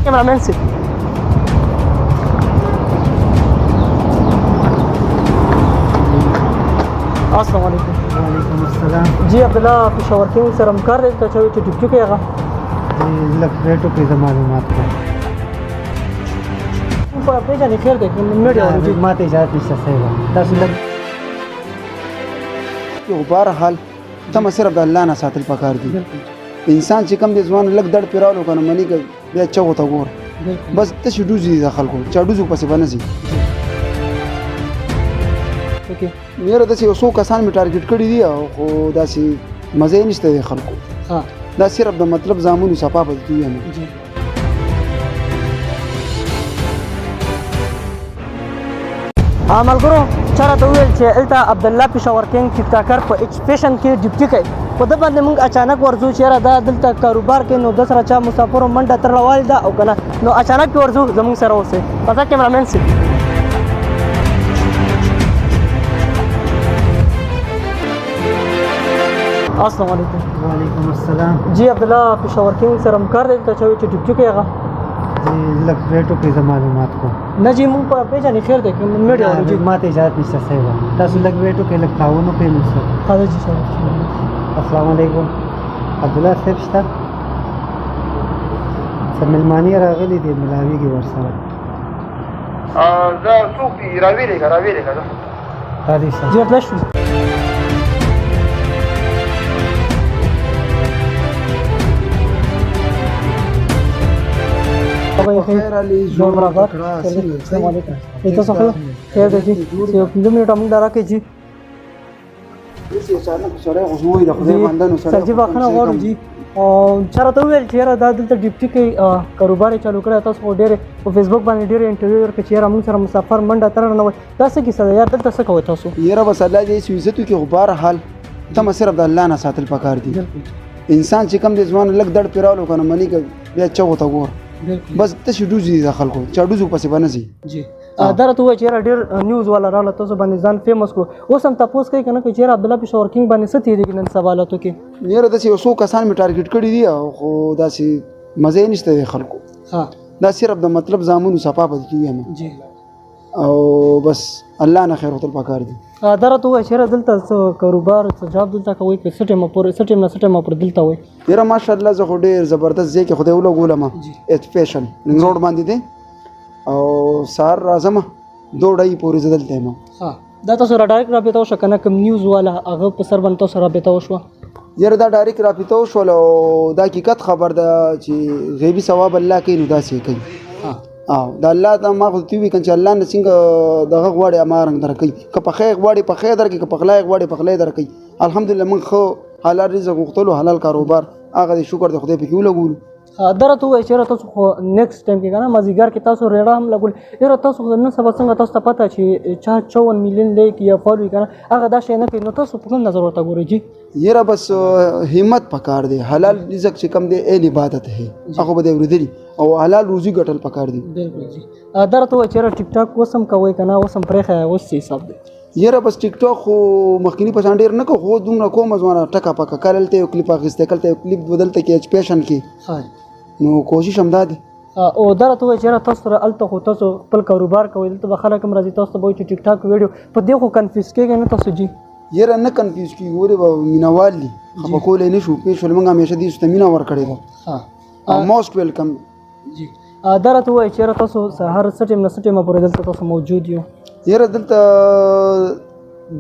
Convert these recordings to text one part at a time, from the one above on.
कैमरामैन से अस्सलाम वालेकुम। वालेकुम अस्सलाम। जी अब्दुल्ला पेशावर किंग सर हम कर रहे थे चाहे तो डिप्टी के आगा जी लग रेटो के मालूमात को ऊपर पे जाने फिर देख मीडिया वाली जी माते इजाजत नहीं सही है दस लग यो बहरहाल तम सिर्फ د الله نه ساتل پکار دي انسان چې کم د ځوان لګ دړ پیراولو کنه منی که بیا چغو ته ګور بس ته شي دوزي د خلکو چا دوزو پسې بنځي اوکې میره د یو څو کسان می ټارګټ کړی دي خو داسې مزه نشته د خلکو ها دا صرف د مطلب زامونو صفا بد دی نه جی عملګرو چاره ته ویل چې الته عبدالله پیشاور کینګ ټیک ټاکر په اچ فیشن کې ډیپټي کوي په د باندې موږ اچانک ورزو چې را دا دلته کاروبار کې نو د سره چا مسافرو منډه تر روال ده او کنه نو اچانک ورزو زموږ سره اوسه پتا کیمرامین سي السلام علیکم वालेकुम अस्सलाम। जी अब्दुल्ला पेशावर किंग सर हम कर रहे थे चाहे तो ड्यूटी के आगा जी लग रेटो के मालूमात को न जी मुंह पर पे जाने फिर देख मीडिया वाली जी माते इजाजत नहीं सही है दस लग रेटो के लग ताउनो पे मुझसे हाँ जी सर अस्सलाम वालेकुम अब्दुल्ला साहब شته سم ملمانی راغلی دی ملاوی کې ورسره زه څوک دی راویلې راځي سره जी اطلاع شو خیر علی جوړ برابر السلام علیکم ایتو څه خیر دی چې 5 منټه موږ درا کې جی چې اچانک سره غوښوي د خدای باندې سره سر جی واخنه غواړم جی او چېرته ته ویل چې را د دلته ډیپټي کې کاروبار چالو کړی تاسو ډېر په فیسبوک باندې ډېر انټرویو ورکړي چې را موږ سره مسافر منډه تر نه وي دا څه کیسه ده یار دلته څه کوي تاسو یره بس الله دې عزت کې غبار حال تم صرف د الله نه ساتل پکار دي انسان چې کم د ځوان لګ دړ پیراولو کنه منی که بیا چغو ته ګور بس ته شي دوزي د خلکو چا دوزو پسې بنځي جی دا راته وایي چې را ډېر نیوز والا راغله تاسو باندې ځان فیمس کړو اوس هم تاسو کوي کنه چې را عبدالله پیشاور کینګ باندې څه تیریږي نن سوالاتو کې یره د یو څو کسان می ټارګټ کړی دي خو داسې مزه نشته د خلکو ها دا صرف د مطلب زامونو صفا بد دی نه جی او بس الله نه خیر وتل پکار دي دا راته وایي چې را دلته کاروبار څه جاب دلته کوي که سټیم پر دلته وایي یره ماشاءالله زه خو ډېر زبردست ځای کې خدای وله ګولم اټ فیشن رنګ روډ باندې دی او سار راځم دوړای پورې زدلته ما ها دا تاسو را ډایرکټ رابطه وشو کنه کوم نیوز والا هغه په سر باندې تاسو رابطه وشو یره دا ډایرکټ رابطه وشو او دا حقیقت خبر ده چې غیبی ثواب الله کوي نو دا سي کوي ها او دا الله ته ما خو تی وی کنه الله نه څنګه دغه غواړي امارنګ درکې که په خیر غواړي په خیر درکې که په خلای غواړي په خلای درکې الحمدلله من خو حلال رزق غوښتلو حلال کاروبار هغه شکر د خدای په کې ولګول دا راته وایي چې تاسو خو نیکسټ ټایم کې کنه مازیګر کې تاسو ریډا هم لګول یره تاسو نن سبا څنګه تاسو ته پته چې 54 میلیون لایک یا فالو کنه هغه دا شی نه کوي نو تاسو په کوم نظر ورته ګورئ جی یره بس همت پکار دی حلال رزق چې کم دی ال عبادت ہے هغه به ورېدلی او حلال روزي ګټل پکار دی بالکل جی دا راته وایي چې ټیک ټاک وسم کوي کنه وسم پرې خای اوس حساب دی یره بس ټیک ټاک خو مخکینی پسان ډیر نه کو خو دومره کوم ځوانه ټکا پکا کړلته یو کلیپ اخیسته کړلته یو کلیپ بدلته کې اچ پیشن کې ها نو کوشش هم ده او دا راته وایي چې تاسو سره الته خو تاسو خپل کاروبار کوئ دلته به خلک هم راځي تاسو ته به وایي چې ټیک ټاک ویډیو په دې خو کنفیوز کېږئ نه تاسو جی یره نه کنفیوز کی ګوره به مینوال دي خو کولې نه شو پیښ ولمنګ همیشه دې ست مینا ور کړی دا ها موست ویلکم جی دا راته وایي چې تاسو سهار سټیم نه سټیم پورې دلته تاسو موجود یو یره دلته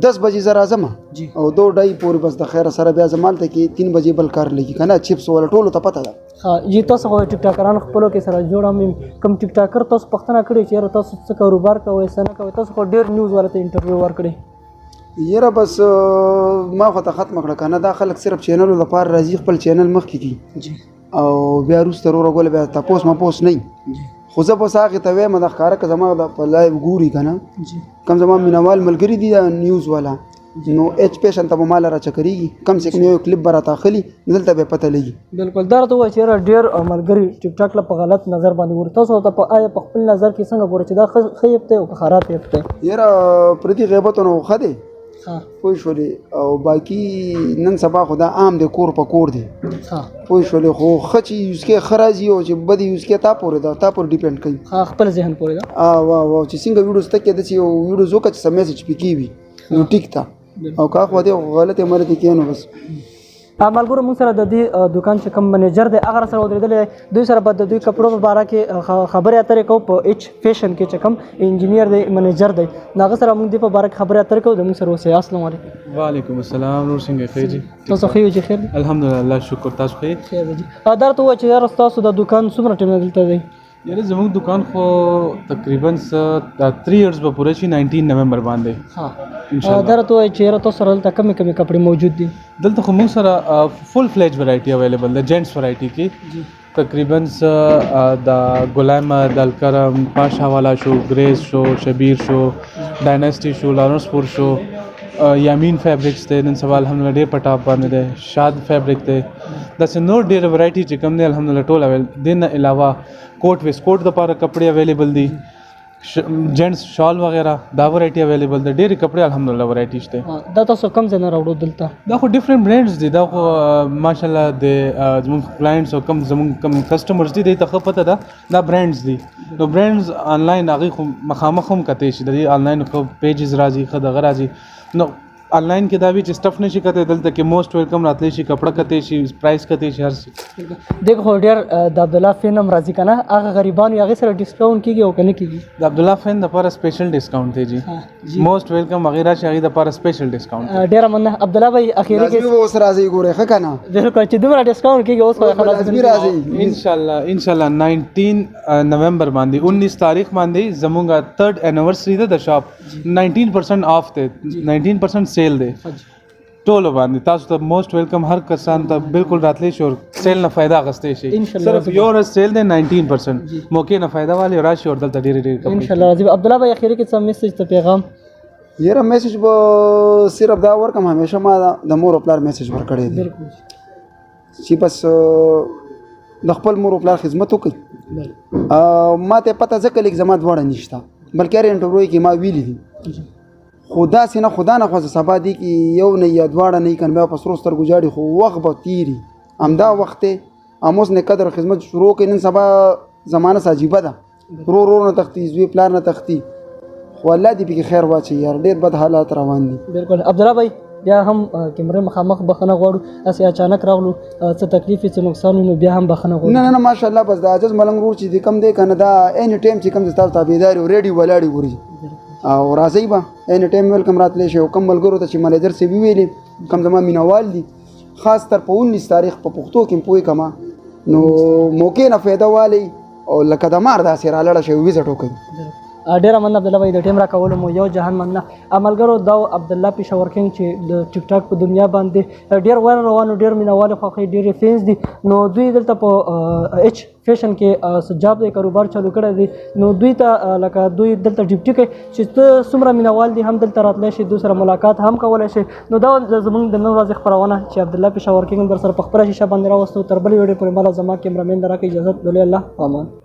10 بجې زرا اعظم جی او 2 ډای پورې بس د خیر سره بیا زمالته کې 3 بجې بل کار لګي کنه چپس ولا ټولو ته پته ده ها جی تاسو خو ټیک ټاکران خپلو کې سره جوړم کم ټیک ټاکر تاسو پښتنه کړی چې تاسو څه کاروبار کوئ څه نه کوئ تاسو خو ډیر نیوز والا ته انټرویو ورکړي یره بس ما خو ته ختم کړه کنه دا خلک صرف چینل لپاره راځي خپل چینل مخ کې جی او بیا روسته ورو غول بیا تاسو ما پوس نه خو زه په ساغه ته وایم د ښکارا که زما د په لایو ګوري کنه جی کم زما مینوال ملګری دي نیوز والا نو اچ پیشن ته مال را چکرېږي کم سے کم یو کلیپ برا تاخلي دلته به پته لګي بالکل دا راته وایي چې ډیر ملګری ټیک ټاک له په غلط نظر باندې ګوري تاسو ته په آیا په خپل نظر کې څنګه ګوري چې دا خیب ته او خراب یې ته یاره پردي غیبت نو خده ها پوه شولې او باقي نن سبا خو دا عام دی کور په کور دی ها پوه شولې خو ښه چې یوز کې ښه راځي او چې بد یوز کې تا پورې ده تا پورې ډیپینډ کوي ها خپل ذهن پورې ده او چې څنګه ویډیو سته کې داسې یو ویډیو وکړه چې سم میسج پکې وي نو ټیک ته او کا خو دې غلطه مرتي کې نو بس ملګرو موږ سره د دې دکان چې کوم منیجر دی هغه سره ودرېدلی دوی سره به د دوی کپړو په باره کې خبرې اترې کوو په ایچ فیشن کې چې کوم انجینیر دی منیجر دی نو هغه سره موږ دې په باره کې خبرې اترې کوو د موږ سره اوسئ. السلام علیکم. وعلیکم السلام. نور څنګه ښه جی؟ تاسو ښه یو چې خیر دی؟ الحمدلله شکر. تاسو ښه؟ خیر دی. دا راته ووایه چې یاره ستاسو د دکان څومره ټایم نه دلته دی؟ یاره زموږ دکان خو تقریبا 3 ایئرز به پوره شي 19 نومبر باندې ها دا راته ووایه چې یاره تاسو سره دلته کمې کمې کپړې موجود دي؟ دلته خو موږ سره فل فلیج ورایټي اویلیبل ده. جینټس ورایټي کې تقریبا د غلام د الکرم پاشا والا شو، گریز شو، شبیر شو، ډایناسټي شو، لارنس پور شو، یامین فیبرکس دی نن سبا الحمدلله ډېر په ټاپ باندې دی. شاد فیبرک دی. داسې نور ډېر ورایټي چې کوم دی الحمدلله ټول اویلیبل دي. نه علاوه کوټ ویس کوټ دپاره کپړې اویلیبل دي، جینټس شال وغیره دا ورایټي اویلیبل ده. ډېرې کپړې الحمدلله ورایټي شته. دا تاسو کوم ځای نه راوړو دلته؟ دا خو ډفرنٹ برانډز دي. دا خو ماشاءالله د زموږ کلاینټس او زموږ کم کسټمرز دي دوی ته ښه پته ده دا برانډز دي. نو برانډز آنلاین هغوی خو مخامخ هم کتی شي. د دې آنلاین ښه پیجز راځي، ښه دغه راځي. نو آنلاین کې دا وی چې سټف نشي کته دلته کې موست ویلکم راتلی شي، کپړه کته شي، پرایس کته شي، هر څه. دغه خو ډېر د عبدالله فین هم راځي که نه هغه غریبانو هغې سره ډسکاونټ کېږي او که نه کېږي؟ د عبدالله فین دپاره سپیشل ډسکاونټ دی جي. موست ویلکم هغې راشي هغې دپاره سپیشل ډسکاونټ. ډېره مننه عبدالله بھائی. اخري کې لازمي به اوس راځئ ګورئ ښه که نه بالکل چې دومره ډسکاونټ کېږي اوس خو لازمي راځئ انشاءالله 19 نومبر باندې 19 تاریخ باندې زموږ 3rd انیورسری ده د شاپ. 19% آف دی، 19% سیل دی ټولو باندې. تاسو ته موست ویلکم. هر کسان ته بالکل راتلی شي او سیل نه فایده اخیستی شي. صرف یو ورځ سیل دی 19% موقع نه فایده والی راشي او دلته ډېرې ډېرې کپړې انشاءالله راځي. عبدالله بھائی اخري کې څه میسج ته پیغام؟ یاره میسج به صرف دا ورکم همیشه ما د مور او پلار میسج ورکړی دی چې بس د خپل مور او پلار خدمت وکړي. ما ته پته ځکه لیک زما دواړه نشته بلکې هر انټرویو کې ما ویلي دي خو داسې نه خدا نه خو سبا دی کې یو نه یا دواړه نه کن بیا په سرو سترګو جاړي خو وخت به تیري همدا وخت اموس نه قدر خدمت شروع کړي. نن سبا زمانه عجیبه ده، رو نه تختی زوی پلار نه تختی خو الله دې پکې خیر واچي یار. ډېر بد حالات روان دي. بالکل عبدالله بھائی بیا هم کیمرې مخامخ بخښنه غواړو هسې اچانک راغلو څه تکلیف څه نقصان نو بیا هم بخښنه غواړو. نه ماشاءالله بس د عاجز ملنګ ورور چې کم دی کنه دا اینی ټایم چې کم تاسو تابعداري او ریډي ولاړی وري او راځي به اینی ټایم ویلکم راتلی شي. او کم ملګرو ته چې منیجر سی ویلې کم زما مینوال دي خاص تر په 19 تاریخ په پښتو کې پوي کما نو موقع نه فایده والی او لکه د مار داسې را لړه شي ویزټ وکړي. ډېره مننه عبدالله بھائی د ټیم راکولو مو یو جهان مننه. ملګرو دا عبدالله پېښور کینګ چې د ټیک ټاک په دنیا باندې ډېر وایرل روان ډېر مینوال خوښوي ډېرې فینس دي. نو دوی دلته په ایچ فیشن کې جاب دی کاروبار چالو کړی دی. نو دوی ته لکه دوی دلته ډیوټي کوي چې ته څومره مینوال دي هم دلته راتلی شي دوی سره ملاقات هم کولی شي. نو دا زموږ د نن ورځې خپرونه چې عبدالله پېښور کینګ در سره په خپله شیشه باندې راوستو. تر بلې ویډیو پورې ماله زما کیمرامین د راکړه اجازت. ولې الله امان.